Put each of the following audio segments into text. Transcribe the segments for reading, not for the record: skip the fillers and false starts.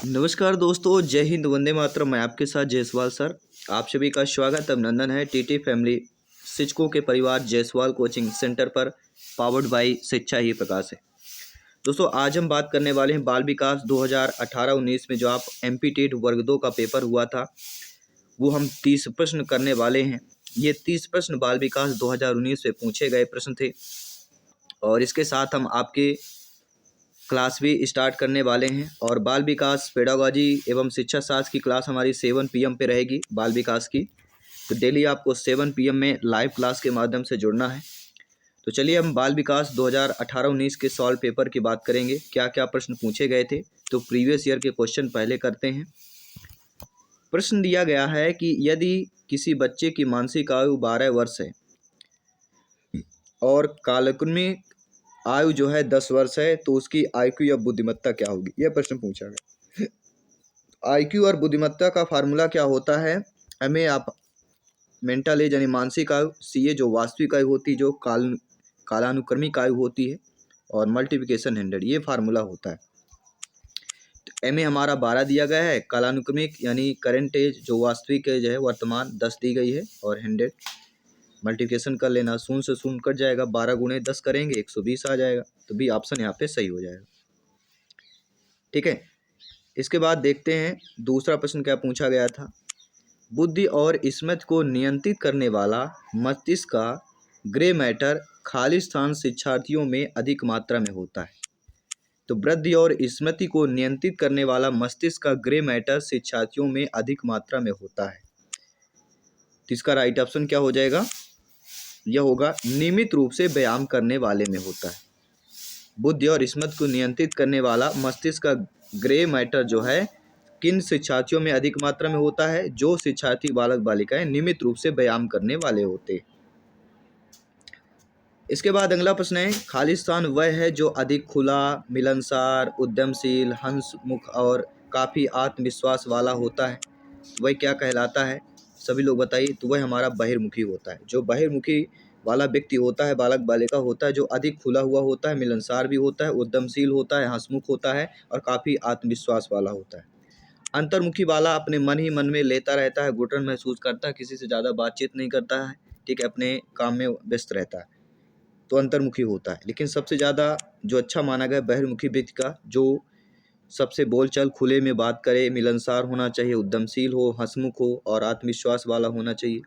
नमस्कार दोस्तों, जय हिंद, वंदे मातरम। मैं आपके साथ जायसवाल सर। आप सभी का स्वागत अभिनंदन है टीटी फैमिली शिक्षकों के परिवार जायसवाल कोचिंग सेंटर पर, पावर्ड बाय शिक्षा ही प्रकाश है। दोस्तों, आज हम बात करने वाले हैं बाल विकास 2018-19 में जो आप एमपी टेट वर्ग 2 का पेपर हुआ था, वो हम 30 प्रश्न करने वाले हैं। ये 30 प्रश्न बाल विकास 2019 में पूछे गए प्रश्न थे और इसके साथ हम आपके क्लास भी स्टार्ट करने वाले हैं। और बाल विकास पेडागोजी एवं शिक्षा शास्त्र की क्लास हमारी 7 PM पे रहेगी बाल विकास की। तो डेली आपको 7 PM में लाइव क्लास के माध्यम से जुड़ना है। तो चलिए हम बाल विकास 2018-19 के सॉल्व पेपर की बात करेंगे, क्या क्या प्रश्न पूछे गए थे। तो प्रीवियस ईयर के क्वेश्चन पहले करते हैं। प्रश्न दिया गया है कि यदि किसी बच्चे की मानसिक आयु 12 वर्ष है और काल्पनिक आयु जो है 10 वर्ष है, तो उसकी IQ या बुद्धिमत्ता क्या होगी, यह प्रश्न पूछा गया। IQ और बुद्धिमत्ता का फार्मूला क्या होता है, हमें आप मेंटल एज यानी मानसिक आयु, CA जो वास्तविक आयु होती है, जो कालानुक्रमिक आयु होती है, और मल्टीप्लिकेशन 100, ये फार्मूला होता है। तो MA हमारा 12 दिया गया है, कालानुक्रमिक यानी करेंट एज जो वास्तविक एज है वर्तमान 10 दी गई है, और 100 मल्टीप्लिकेशन कर लेना, 0 से 0 कट जाएगा, 12 गुणे 10 करेंगे 120 आ जाएगा। तो बी ऑप्शन यहाँ पे सही हो जाएगा। ठीक है, इसके बाद देखते हैं दूसरा प्रश्न क्या पूछा गया था। बुद्धि और स्मृति को नियंत्रित करने वाला मस्तिष्क का ग्रे मैटर खाली स्थान शिक्षार्थियों में अधिक मात्रा में होता है। तो बुद्धि और स्मृति को नियंत्रित करने वाला मस्तिष्क का ग्रे मैटर शिक्षार्थियों में अधिक मात्रा में होता है। तो इसका राइट ऑप्शन क्या हो जाएगा, यह होगा नियमित रूप से व्यायाम करने वाले में होता है। बुद्धि और स्मृति को नियंत्रित करने वाला मस्तिष्क का ग्रे मैटर जो है किन शिक्षार्थियों में अधिक मात्रा में होता है, जो शिक्षार्थी बालक बालिकाएं नियमित रूप से व्यायाम करने वाले होते हैं। इसके बाद अगला प्रश्न है, खाली स्थान वह है जो अधिक खुला, मिलनसार, उद्यमशील, हंसमुख और काफ़ी आत्मविश्वास वाला होता है। वह क्या कहलाता है, सभी लोग बताइए। तो वह हमारा बहिर्मुखी होता है। जो बहिर्मुखी वाला व्यक्ति होता है, बालक बालिका होता है, जो अधिक खुला हुआ होता है, मिलनसार भी होता है, उद्यमशील होता है, हंसमुख होता है और काफ़ी आत्मविश्वास वाला होता है। अंतर्मुखी वाला अपने मन ही मन में लेता रहता है, घुटन महसूस करता है, किसी से ज़्यादा बातचीत नहीं करता है, ठीक है, अपने काम में व्यस्त रहता है, तो अंतर्मुखी होता है। लेकिन सबसे ज़्यादा जो अच्छा माना गया बहिर्मुखी व्यक्ति का, जो सबसे बोलचाल खुले में बात करे, मिलनसार होना चाहिए, उद्यमशील हो, हंसमुख हो और आत्मविश्वास वाला होना चाहिए।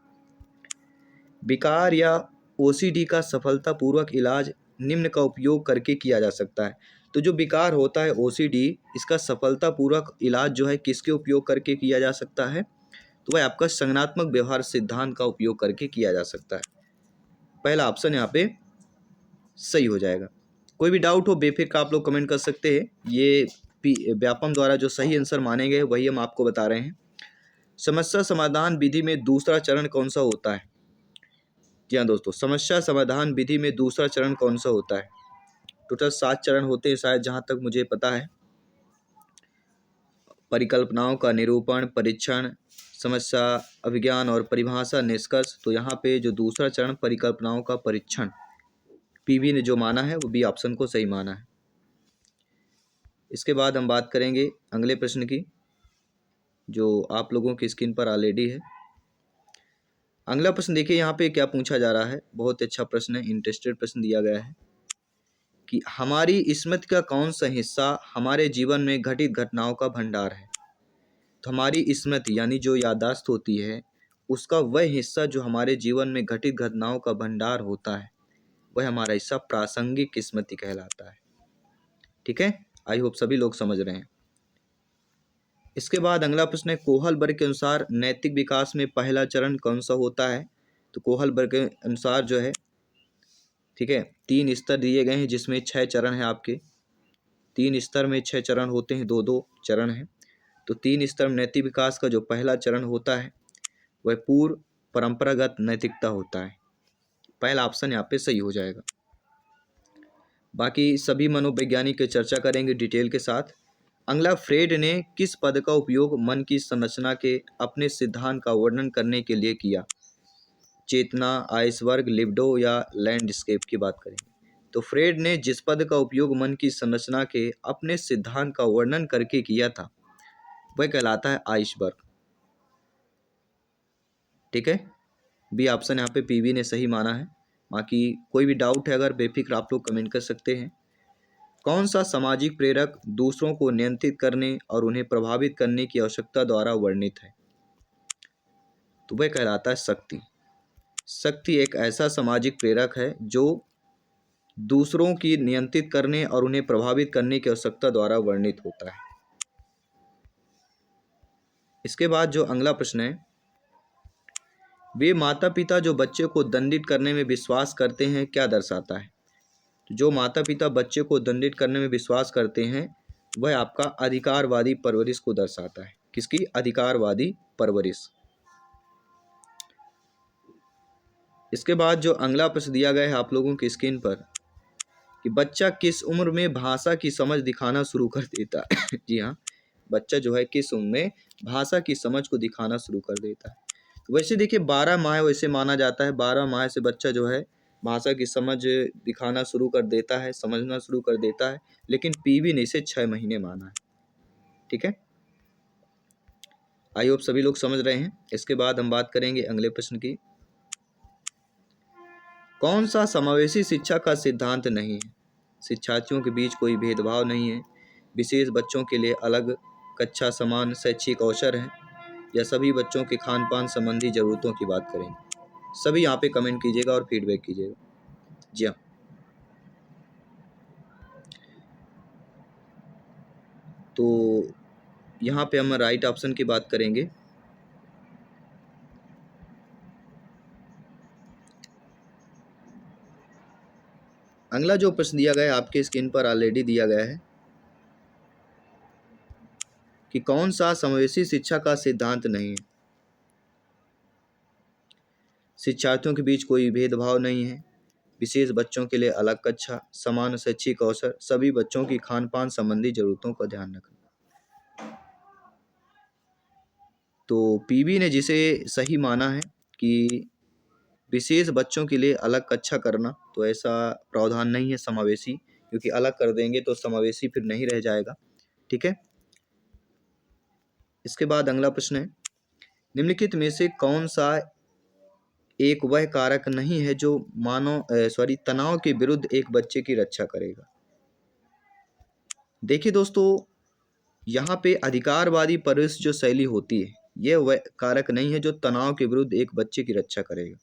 विकार या OCD का सफलतापूर्वक इलाज निम्न का उपयोग करके किया जा सकता है। तो जो विकार होता है OCD, इसका सफलतापूर्वक इलाज जो है किसके उपयोग करके किया जा सकता है, तो वह आपका संज्ञानात्मक व्यवहार सिद्धांत का उपयोग करके किया जा सकता है। पहला ऑप्शन यहाँ पे सही हो जाएगा। कोई भी डाउट हो बेफिक्र आप लोग कमेंट कर सकते हैं। ये व्यापम द्वारा जो सही आंसर माने गए वही हम आपको बता रहे हैं। समस्या समाधान विधि में दूसरा चरण कौन सा होता है? जी हाँ दोस्तों, समस्या समाधान विधि में दूसरा चरण कौन सा होता है? टोटल 7 चरण होते हैं शायद, जहाँ तक मुझे पता है। परिकल्पनाओं का निरूपण, परीक्षण, समस्या अभिज्ञान और परिभाषा, निष्कर्ष। तो यहाँ पे जो दूसरा चरण परिकल्पनाओं का परीक्षण, PV ने जो माना है वो बी ऑप्शन को सही माना है। इसके बाद हम बात करेंगे अगले प्रश्न की, जो आप लोगों की स्क्रीन पर ऑलरेडी है। अगला प्रश्न देखिए यहाँ पे क्या पूछा जा रहा है, बहुत अच्छा प्रश्न है, इंटरेस्टेड प्रश्न दिया गया है कि हमारी स्मृति का कौन सा हिस्सा हमारे जीवन में घटित घटनाओं का भंडार है। तो हमारी स्मृति यानी जो याददाश्त होती है, उसका वह हिस्सा जो हमारे जीवन में घटित घटनाओं का भंडार होता है, वह हमारा हिस्सा प्रासंगिक स्मृति कहलाता है। ठीक है, आई होप सभी लोग समझ रहे हैं। इसके बाद अगला प्रश्न है, कोहल वर्ग के अनुसार नैतिक विकास में पहला चरण कौन सा होता है? तो कोहल वर्ग के अनुसार जो है, ठीक है, 3 स्तर दिए गए हैं जिसमें 6 चरण हैं आपके। 3 स्तर में 6 चरण होते हैं, 2-2 चरण हैं। तो 3 स्तर में नैतिक विकास का जो पहला चरण होता है वह पूर्व परंपरागत नैतिकता होता है। पहला ऑप्शन यहाँ पे सही हो जाएगा। बाकी सभी मनोवैज्ञानिक की चर्चा करेंगे डिटेल के साथ। अगला, फ्रेड ने किस पद का उपयोग मन की संरचना के अपने सिद्धांत का वर्णन करने के लिए किया? चेतना, आइसबर्ग, लिबिडो या लैंडस्केप की बात करेंगे। तो फ्रेड ने जिस पद का उपयोग मन की संरचना के अपने सिद्धांत का वर्णन करके किया था, वह कहलाता है आइसबर्ग। ठीक है, बी ऑप्शन यहाँ पे पीवी ने सही माना है। बाकी कोई भी डाउट है अगर बेफिक्र आप लोग कमेंट कर सकते हैं। कौन सा सामाजिक प्रेरक दूसरों को नियंत्रित करने और उन्हें प्रभावित करने की आवश्यकता द्वारा वर्णित है? तो वह कहलाता है शक्ति। शक्ति एक ऐसा सामाजिक प्रेरक है जो दूसरों की नियंत्रित करने और उन्हें प्रभावित करने की आवश्यकता द्वारा वर्णित होता है। इसके बाद जो अगला प्रश्न है, वे माता पिता जो बच्चे को दंडित करने में विश्वास करते हैं क्या दर्शाता है? तो जो माता पिता बच्चे को दंडित करने में विश्वास करते हैं वह आपका अधिकारवादी परवरिश को दर्शाता है। किसकी? अधिकारवादी परवरिश। इसके बाद जो अगला प्रश्न दिया गया है आप लोगों की स्क्रीन पर कि बच्चा किस उम्र में भाषा की समझ दिखाना शुरू कर देता है? जी हाँ, बच्चा जो है किस उम्र में भाषा की समझ को दिखाना शुरू कर देता है? तो वैसे देखिए 12 माह वैसे माना जाता है, 12 माह से बच्चा जो है भाषा की समझ दिखाना शुरू कर देता है, समझना शुरू कर देता है, लेकिन पीवी ने इसे 6 महीने माना है। ठीक है, आई होप सभी लोग समझ रहे हैं। इसके बाद हम बात करेंगे अगले प्रश्न की। कौन सा समावेशी शिक्षा का सिद्धांत नहीं है? शिक्षार्थियों के बीच कोई भेदभाव नहीं है, विशेष बच्चों के लिए अलग कक्षा समान शैक्षिक अवसर है, या सभी बच्चों के खान पान संबंधी ज़रूरतों की बात करेंगे? सभी यहाँ पे कमेंट कीजिएगा और फीडबैक कीजिएगा। जी हाँ, तो यहाँ पे हम राइट ऑप्शन की बात करेंगे। अगला जो प्रश्न दिया गया है आपके स्क्रीन पर ऑलरेडी दिया गया है कि कौन सा समावेशी शिक्षा का सिद्धांत नहीं है? शिक्षार्थियों के बीच कोई भेदभाव नहीं है, विशेष बच्चों के लिए अलग कक्षा, समान शैक्षिक अवसर, सभी बच्चों की खान पान संबंधी जरूरतों का ध्यान रखना। तो पीवी ने जिसे सही माना है कि विशेष बच्चों के लिए अलग कक्षा करना, तो ऐसा प्रावधान नहीं है समावेशी, क्योंकि अलग कर देंगे तो समावेशी फिर नहीं रह जाएगा। ठीक है, इसके बाद अगला प्रश्न है, निम्नलिखित में से कौन सा एक वह कारक नहीं है जो तनाव के विरुद्ध एक बच्चे की रक्षा करेगा? देखिए दोस्तों, यहाँ पे अधिकारवादी परवरिश जो शैली होती है यह वह कारक नहीं है जो तनाव के विरुद्ध एक बच्चे की रक्षा करेगा।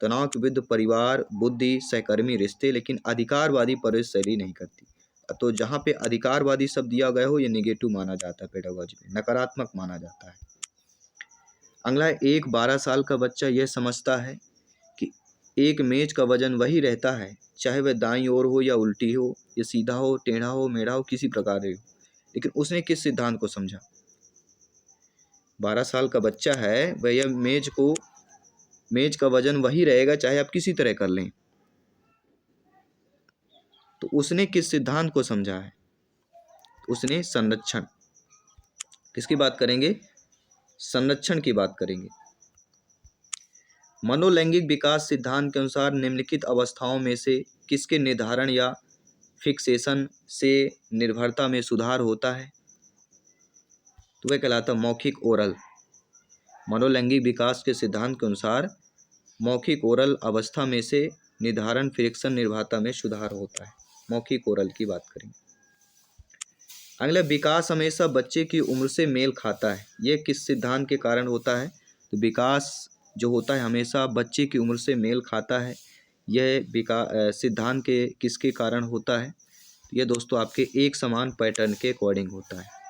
तनाव के विरुद्ध परिवार, बुद्धि, सहकर्मी रिश्ते, लेकिन अधिकारवादी परवरिश शैली नहीं करती। तो जहाँ पे अधिकारवादी शब्द दिया गया हो ये नेगेटिव माना जाता है, पेडागोजी में नकारात्मक माना जाता है। अगला है, एक 12 साल का बच्चा यह समझता है कि एक मेज का वजन वही रहता है, चाहे वह दाईं ओर हो या उल्टी हो, या सीधा हो, टेढ़ा हो, मेढ़ा हो, किसी प्रकार हो, लेकिन उसने किस सिद्धांत को समझा? 12 साल का बच्चा है वह यह मेज का वजन वही रहेगा चाहे आप किसी तरह कर लें, तो उसने किस सिद्धांत को समझा है? उसने संरक्षण, किसकी बात करेंगे? संरक्षण की बात करेंगे। मनोलैंगिक विकास सिद्धांत के अनुसार निम्नलिखित अवस्थाओं में से किसके निर्धारण या फिक्सेशन से निर्भरता में सुधार होता है? तो वह कहलाता मौखिक ओरल। मनोलैंगिक विकास के सिद्धांत के अनुसार मौखिक ओरल अवस्था में से निर्धारण फ्रिक्शन निर्भरता में सुधार होता है। मौखिक ओरल की बात करेंगे। अगला, विकास हमेशा बच्चे की उम्र से मेल खाता है, यह किस सिद्धांत के कारण होता है? तो विकास जो होता है हमेशा बच्चे की उम्र से मेल खाता है, यह सिद्धांत के किसके कारण होता है? यह दोस्तों आपके एक समान पैटर्न के अकॉर्डिंग होता है।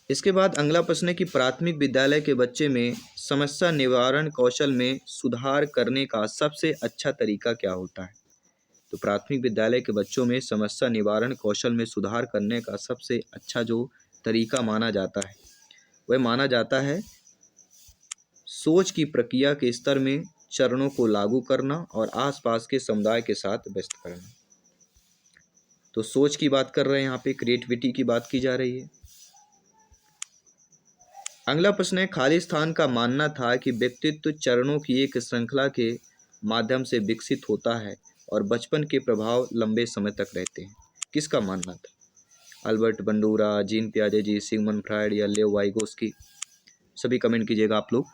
इसके बाद अगला प्रश्न है कि प्राथमिक विद्यालय के बच्चे में समस्या निवारण कौशल में सुधार करने का सबसे अच्छा तरीका क्या होता है? तो प्राथमिक विद्यालय के बच्चों में समस्या निवारण कौशल में सुधार करने का सबसे अच्छा जो तरीका माना जाता है वह माना जाता है सोच की प्रक्रिया के स्तर में चरणों को लागू करना और आसपास के समुदाय के साथ व्यस्त करना। तो सोच की बात कर रहे हैं, यहाँ पे क्रिएटिविटी की बात की जा रही है। अगला प्रश्न है, खाली स्थान का मानना था कि व्यक्तित्व चरणों की एक श्रृंखला के माध्यम से विकसित होता है और बचपन के प्रभाव लंबे समय तक रहते हैं। किसका मानना था? अल्बर्ट बंडूरा, जीन पियाजे जी, सिगमंड फ्रायड या लेव वाइगोस्की? सभी कमेंट कीजिएगा आप लोग।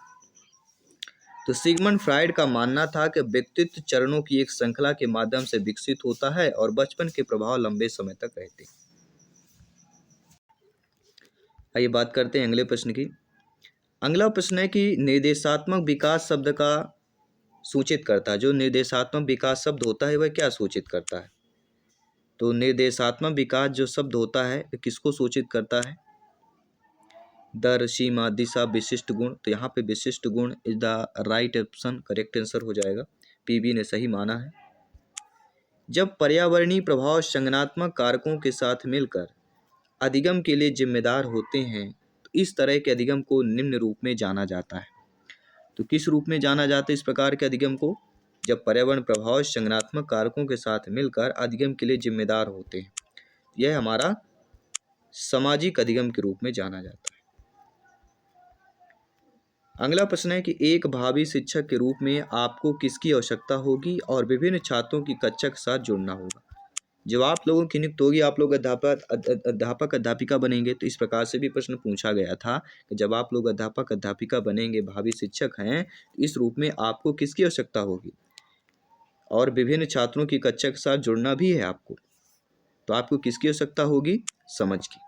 तो सिगमंड फ्रायड का मानना था कि व्यक्तित्व चरणों की एक श्रृंखला के माध्यम से विकसित होता है और बचपन के प्रभाव लंबे समय तक रहते हैं। आइए बात करते हैं अगले प्रश्न की। अगला प्रश्न है कि निर्देशात्मक विकास शब्द का सूचित करता है। जो निर्देशात्मक विकास शब्द होता है वह क्या सूचित करता है? तो निर्देशात्मक विकास जो शब्द होता है वह किसको सूचित करता है? दर, सीमा, दिशा, विशिष्ट गुण। तो यहाँ पे विशिष्ट गुण is the right option, correct answer हो जाएगा। पीबी ने सही माना है। जब पर्यावरणीय प्रभाव संज्ञानात्मक कारकों के साथ मिलकर अधिगम के लिए जिम्मेदार होते हैं तो इस तरह के अधिगम को निम्न रूप में जाना जाता है। तो किस रूप में जाना जाता है इस प्रकार के अधिगम को? जब पर्यावरण प्रभाव संज्ञानात्मक कारकों के साथ मिलकर अधिगम के लिए जिम्मेदार होते हैं, यह हमारा सामाजिक अधिगम के रूप में जाना जाता है। अगला प्रश्न है कि एक भावी शिक्षक के रूप में आपको किसकी आवश्यकता होगी और विभिन्न छात्रों की कक्षा के साथ जुड़ना होगा? जब आप लोगों की नियुक्ति होगी, आप लोग अध्यापक अध्यापिका बनेंगे, तो इस प्रकार से भी प्रश्न पूछा गया था कि जब आप लोग अध्यापक अध्यापिका बनेंगे, भावी शिक्षक हैं, तो इस रूप में आपको किसकी आवश्यकता होगी और विभिन्न छात्रों की कक्षा के साथ जुड़ना भी है आपको, तो आपको किसकी आवश्यकता होगी? समझ की।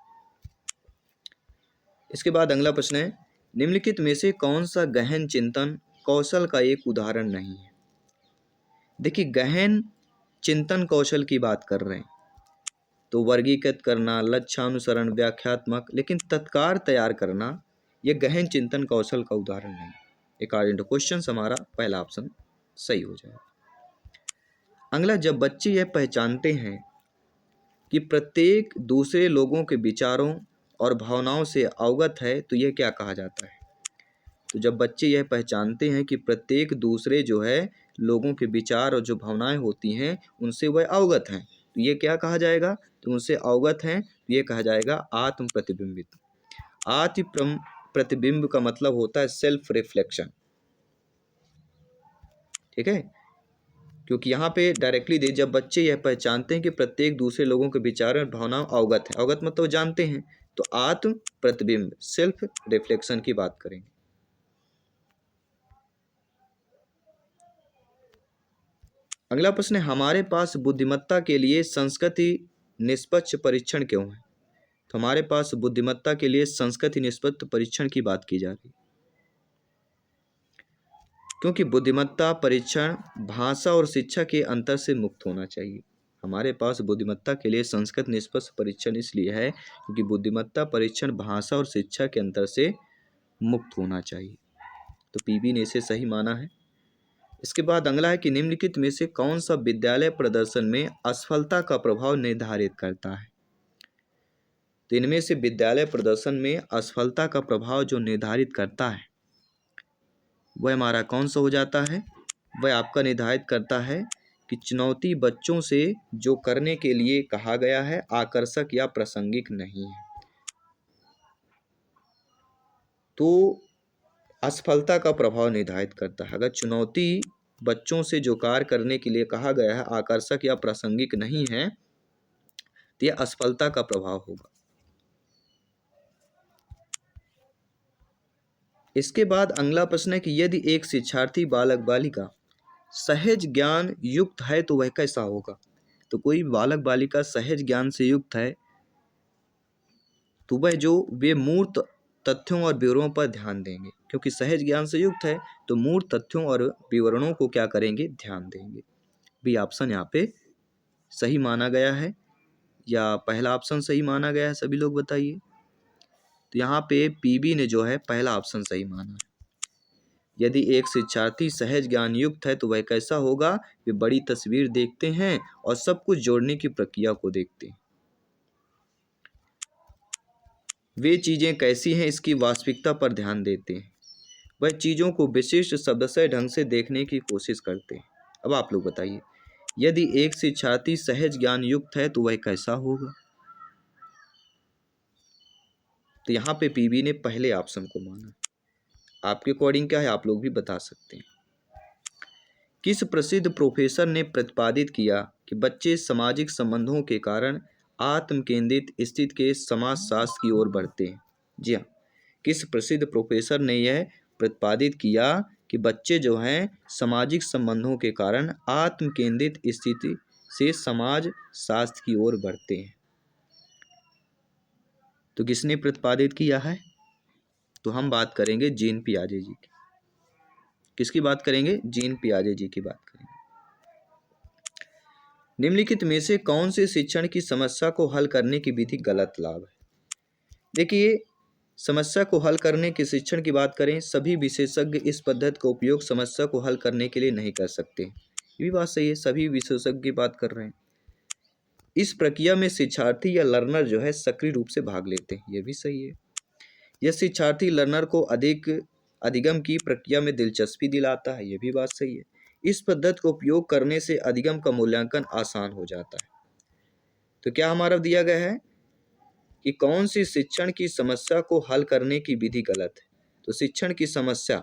इसके बाद अगला प्रश्न है, निम्नलिखित में से कौन सा गहन चिंतन कौशल का एक उदाहरण नहीं है? देखिए, गहन चिंतन कौशल की बात कर रहे हैं तो वर्गीकृत करना, लक्ष्यानुसरण, व्याख्यात्मक, लेकिन तत्कार तैयार करना यह गहन चिंतन कौशल का उदाहरण नहीं। अकॉर्डिंग टू क्वेश्चन हमारा पहला ऑप्शन सही हो जाएगा। अगला, जब बच्चे यह पहचानते हैं कि प्रत्येक दूसरे लोगों के विचारों और भावनाओं से अवगत है तो यह क्या कहा जाता है? तो जब बच्चे यह पहचानते हैं कि प्रत्येक दूसरे जो है लोगों के विचार और जो भावनाएं होती हैं उनसे वह अवगत हैं, तो ये क्या कहा जाएगा? तो उनसे अवगत हैं तो ये कहा जाएगा आत्म प्रतिबिंबित। आत्म प्रतिबिंब का मतलब होता है सेल्फ रिफ्लेक्शन, ठीक है, क्योंकि यहाँ पे डायरेक्टली दे, जब बच्चे यह पहचानते हैं कि प्रत्येक दूसरे लोगों के विचार और भावनाओं अवगत है, अवगत मतलब जानते हैं, तो आत्म प्रतिबिंब सेल्फ रिफ्लेक्शन की बात करेंगे। अगला प्रश्न है, हमारे पास बुद्धिमत्ता के लिए संस्कृति निष्पक्ष परीक्षण क्यों है? तो हमारे पास बुद्धिमत्ता के लिए संस्कृति निष्पक्ष परीक्षण की बात की जा रही है क्योंकि बुद्धिमत्ता परीक्षण भाषा और शिक्षा के अंतर से मुक्त होना चाहिए। हमारे पास बुद्धिमत्ता के लिए संस्कृत निष्पक्ष परीक्षण इसलिए है क्योंकि बुद्धिमत्ता परीक्षण भाषा और शिक्षा के अंतर से मुक्त होना चाहिए। तो पीबी ने इसे सही माना है। इसके बाद अगला है कि निम्नलिखित में से कौन सा विद्यालय प्रदर्शन में असफलता का प्रभाव निर्धारित करता है? तो इनमें से विद्यालय प्रदर्शन में असफलता का प्रभाव जो निर्धारित करता है वह हमारा कौन सा हो जाता है? वह आपका निर्धारित करता है कि चुनौती बच्चों से जो करने के लिए कहा गया है आकर्षक या प्रासंगिक नहीं है। तो असफलता का प्रभाव निर्धारित करता है। अगर चुनौती बच्चों से जो कार्य करने के लिए कहा गया है आकर्षक या प्रासंगिक नहीं है तो यह असफलता का प्रभाव होगा। इसके बाद अगला प्रश्न है कि यदि एक शिक्षार्थी बालक बालिका सहज ज्ञान युक्त है तो वह कैसा होगा? तो कोई बालक बालिका सहज ज्ञान से युक्त है तो वह जो वे मूर्त तथ्यों और विवरणों पर ध्यान देंगे, क्योंकि सहज ज्ञान से युक्त है तो मूर्त तथ्यों और विवरणों को क्या करेंगे? ध्यान देंगे। भी ऑप्शन यहाँ पे सही माना गया है या पहला ऑप्शन सही माना गया है? सभी लोग बताइए। तो यहाँ पे पीबी ने जो है पहला ऑप्शन सही माना है। यदि एक शिक्षार्थी सहज ज्ञान युक्त है तो वह कैसा होगा? वे बड़ी तस्वीर देखते हैं और सब कुछ जोड़ने की प्रक्रिया को देखते हैं। वे चीज़ें कैसी हैं इसकी वास्तविकता पर ध्यान देते हैं। वह चीज़ों को विशिष्ट शब्दशः ढंग से देखने की कोशिश करते हैं। अब आप लोग बताइए, यदि एक शिक्षार्थी सहज ज्ञान युक्त है तो वह कैसा होगा? तो यहाँ पे पीबी ने पहले ऑप्शन को माना। आपके अकॉर्डिंग क्या है आप लोग भी बता सकते हैं। किस प्रसिद्ध प्रोफेसर ने प्रतिपादित किया कि बच्चे सामाजिक संबंधों के कारण आत्म केंद्रित स्थिति के समाजशास्त्र की ओर बढ़ते हैं। जी हाँ, किस प्रसिद्ध प्रोफेसर ने यह प्रतिपादित किया कि बच्चे जो हैं सामाजिक संबंधों के कारण आत्म केंद्रित स्थिति से समाज शास्त्र की ओर बढ़ते हैं? तो किसने प्रतिपादित किया है? तो हम बात करेंगे जीन पियाजे जी की। किसकी बात करेंगे? जीन पियाजे जी की बात करेंगे। निम्नलिखित में से कौन से शिक्षण की समस्या को हल करने की विधि गलत लाभ है? देखिए, समस्या को हल करने के शिक्षण की बात करें, सभी विशेषज्ञ इस पद्धति का उपयोग समस्या को हल करने के लिए नहीं कर सकते। ये भी बात सही है, सभी विशेषज्ञ की बात कर रहे हैं। इस प्रक्रिया में शिक्षार्थी या लर्नर जो है सक्रिय रूप से भाग लेते हैं, ये भी सही है। यह शिक्षार्थी लर्नर को अधिगम की प्रक्रिया में दिलचस्पी दिलाता है, ये भी बात सही है। इस पद्धति का उपयोग करने से अधिगम का मूल्यांकन आसान हो जाता है। तो क्या हमारा दिया गया है कि कौन सी शिक्षण की समस्या को हल करने की विधि गलत है? तो शिक्षण की समस्या,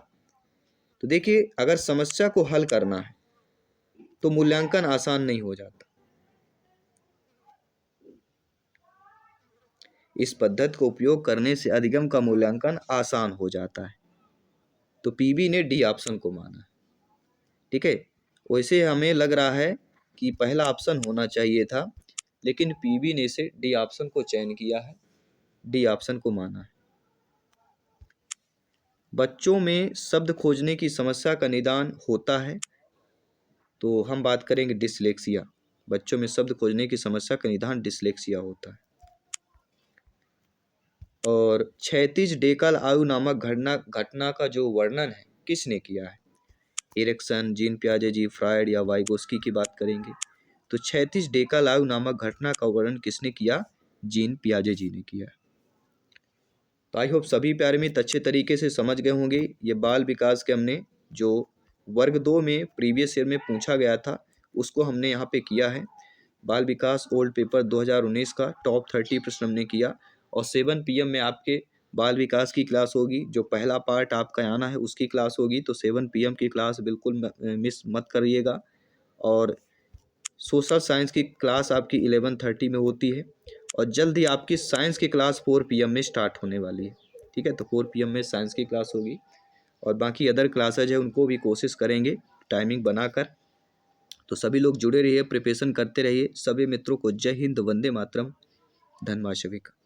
तो देखिए अगर समस्या को हल करना है तो मूल्यांकन आसान नहीं हो जाता। इस पद्धति का उपयोग करने से अधिगम का मूल्यांकन आसान हो जाता है। तो पीबी ने डी ऑप्शन को माना। ठीक है, वैसे हमें लग रहा है कि पहला ऑप्शन होना चाहिए था, लेकिन पीबी ने से डी ऑप्शन को चयन किया है, डी ऑप्शन को माना है। बच्चों में शब्द खोजने की समस्या का निदान होता है, तो हम बात करेंगे डिसलेक्सिया। बच्चों में शब्द खोजने की समस्या का निदान डिसलेक्सिया होता है। और क्षैतिज डेकल आयु नामक घटना का जो वर्णन है किसने किया है? एरिक्सन, जीन पियाजे जी, फ्रायड या वाइगोस्की की बात करेंगे। तो क्षैतिज डेकल आयु नामक घटना का वर्णन किसने किया? जीन पियाजे जी ने किया। तो आई होप सभी प्यारे मित्र अच्छे तरीके से समझ गए होंगे। ये बाल विकास के हमने जो वर्ग 2 में प्रीवियस ईयर में पूछा गया था उसको हमने यहाँ पे किया है। बाल विकास ओल्ड पेपर 2019 का टॉप 30 प्रश्न हमने किया। और 7 PM में आपके बाल विकास की क्लास होगी, जो पहला पार्ट आपका आना है उसकी क्लास होगी। तो 7 PM की क्लास बिल्कुल मिस मत करिएगा। और सोशल साइंस की क्लास आपकी 11:30 में होती है। और जल्द ही आपकी साइंस की क्लास 4 PM में स्टार्ट होने वाली है। ठीक है, तो 4 PM में साइंस की क्लास होगी। और बाकी अदर क्लासेज है उनको भी कोशिश करेंगे टाइमिंग बनाकर। तो सभी लोग जुड़े रहिए, प्रिपरेशन करते रहिए। सभी मित्रों को जय हिंद, वंदे मातरम, धन्यवाद सभी का।